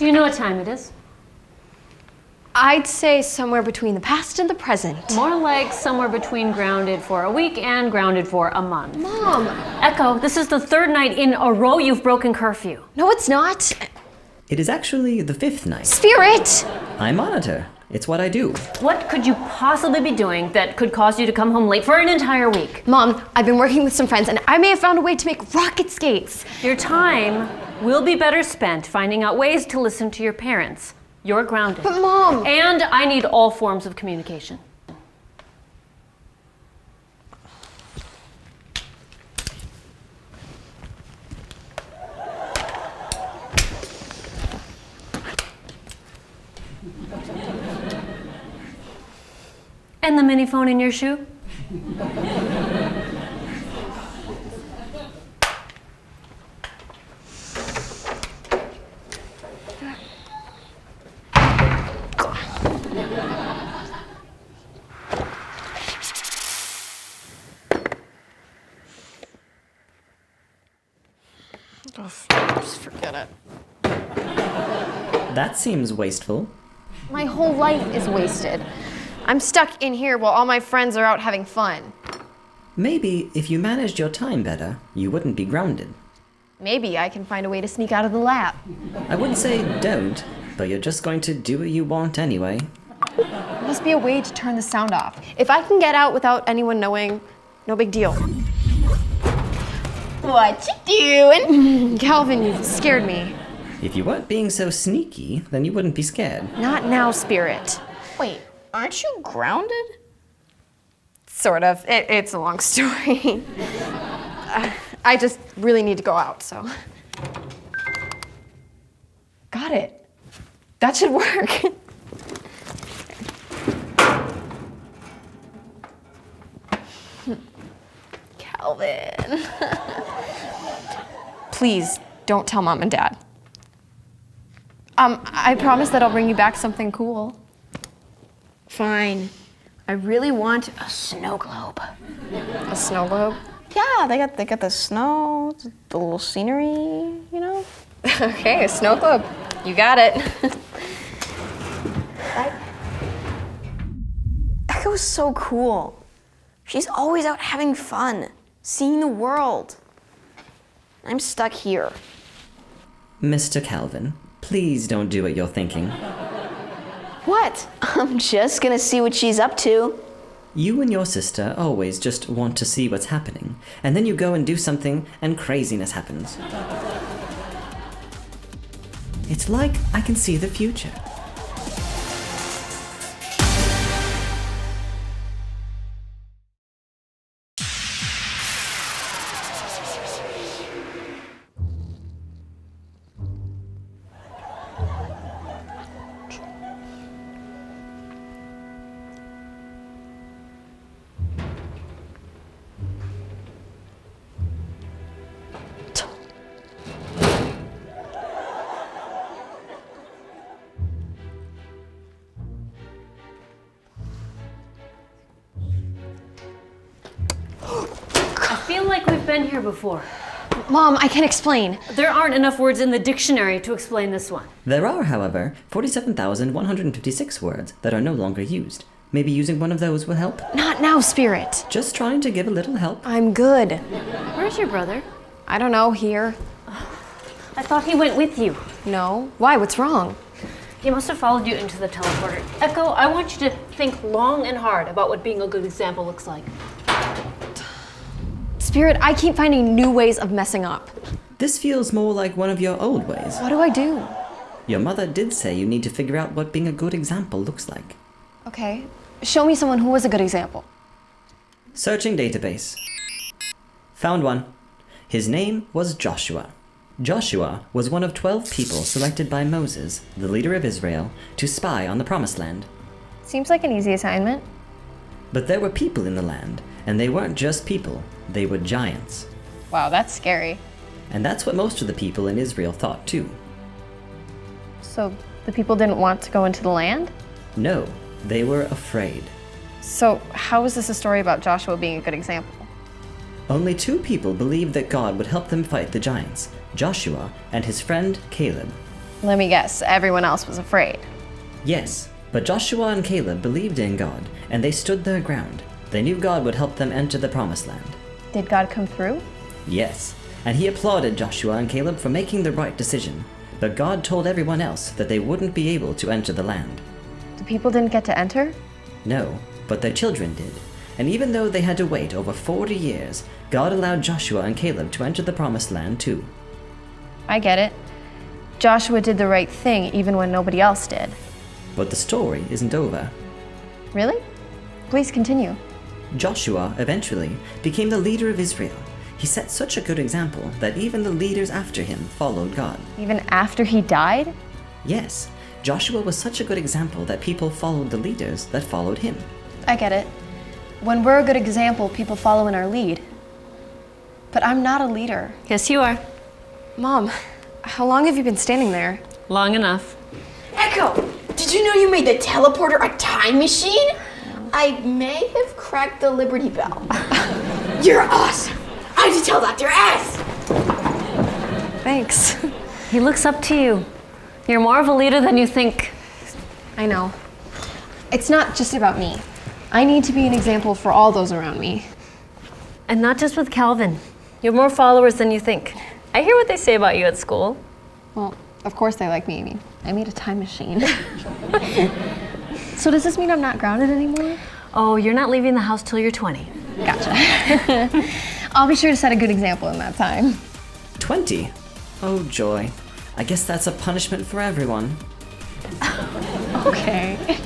Do you know what time it is? I'd say somewhere between the past and the present. More like somewhere between grounded for a week and grounded for a month. Mom! Echo, this is the third night in a row you've broken curfew. No, it's not. It is actually the 5th night. Spirit! I monitor. It's what I do. What could you possibly be doing that could cause you to come home late for an entire week? Mom, I've been working with some friends and I may have found a way to make rocket skates. Your time will be better spent finding out ways to listen to your parents. You're grounded. But Mom! And I need all forms of communication. And the mini phone in your shoe? Just forget it. That seems wasteful. My whole life is wasted. I'm stuck in here while all my friends are out having fun. Maybe if you managed your time better, you wouldn't be grounded. Maybe I can find a way to sneak out of the lab. I wouldn't say don't, but you're just going to do what you want anyway. There must be a way to turn the sound off. If I can get out without anyone knowing, no big deal. What you doing? Calvin, you've scared me. If you weren't being so sneaky, then you wouldn't be scared. Not now, Spirit. Wait, aren't you grounded? Sort of. It's a long story. I just really need to go out, so. Got it. That should work. Calvin. Please, don't tell Mom and Dad. I promise that I'll bring you back something cool. Fine. I really want a snow globe. A snow globe? Yeah, they got the snow, the little scenery, you know? Okay, a snow globe. You got it. Echo's so cool. She's always out having fun, seeing the world. I'm stuck here. Mr. Calvin, please don't do what you're thinking. What? I'm just gonna see what she's up to. You and your sister always just want to see what's happening, and then you go and do something and craziness happens. It's like I can see the future. I feel like we've been here before. Mom, I can explain. There aren't enough words in the dictionary to explain this one. There are, however, 47,156 words that are no longer used. Maybe using one of those will help? Not now, Spirit. Just trying to give a little help. I'm good. Where's your brother? I don't know, here. I thought he went with you. No. Why? What's wrong? He must have followed you into the teleporter. Echo, I want you to think long and hard about what being a good example looks like. Spirit, I keep finding new ways of messing up. This feels more like one of your old ways. What do I do? Your mother did say you need to figure out what being a good example looks like. Okay. Show me someone who was a good example. Searching database. Found one. His name was Joshua. Joshua was one of 12 people selected by Moses, the leader of Israel, to spy on the Promised Land. Seems like an easy assignment. But there were people in the land, and they weren't just people, they were giants. Wow, that's scary. And that's what most of the people in Israel thought too. So the people didn't want to go into the land? No, they were afraid. So how is this a story about Joshua being a good example? Only 2 people believed that God would help them fight the giants, Joshua and his friend Caleb. Let me guess, everyone else was afraid. Yes, but Joshua and Caleb believed in God, and they stood their ground. They knew God would help them enter the promised land. Did God come through? Yes, and he applauded Joshua and Caleb for making the right decision. But God told everyone else that they wouldn't be able to enter the land. The people didn't get to enter? No, but their children did. And even though they had to wait over 40 years, God allowed Joshua and Caleb to enter the promised land too. I get it. Joshua did the right thing even when nobody else did. But the story isn't over. Really? Please continue. Joshua eventually became the leader of Israel. He set such a good example that even the leaders after him followed God. Even after he died? Yes, Joshua was such a good example that people followed the leaders that followed him. I get it. When we're a good example, people follow in our lead. But I'm not a leader. Yes, you are. Mom, how long have you been standing there? Long enough. Echo, did you know you made the teleporter a time machine? I may have cracked the Liberty Bell. You're awesome. I have to tell Dr. S. Thanks. He looks up to you. You're more of a leader than you think. I know. It's not just about me. I need to be an example for all those around me. And not just with Calvin. You have more followers than you think. I hear what they say about you at school. Well, of course they like me. I made a time machine. So does this mean I'm not grounded anymore? Oh, you're not leaving the house till you're 20. Gotcha. I'll be sure to set a good example in that time. 20? Oh joy. I guess that's a punishment for everyone. Okay.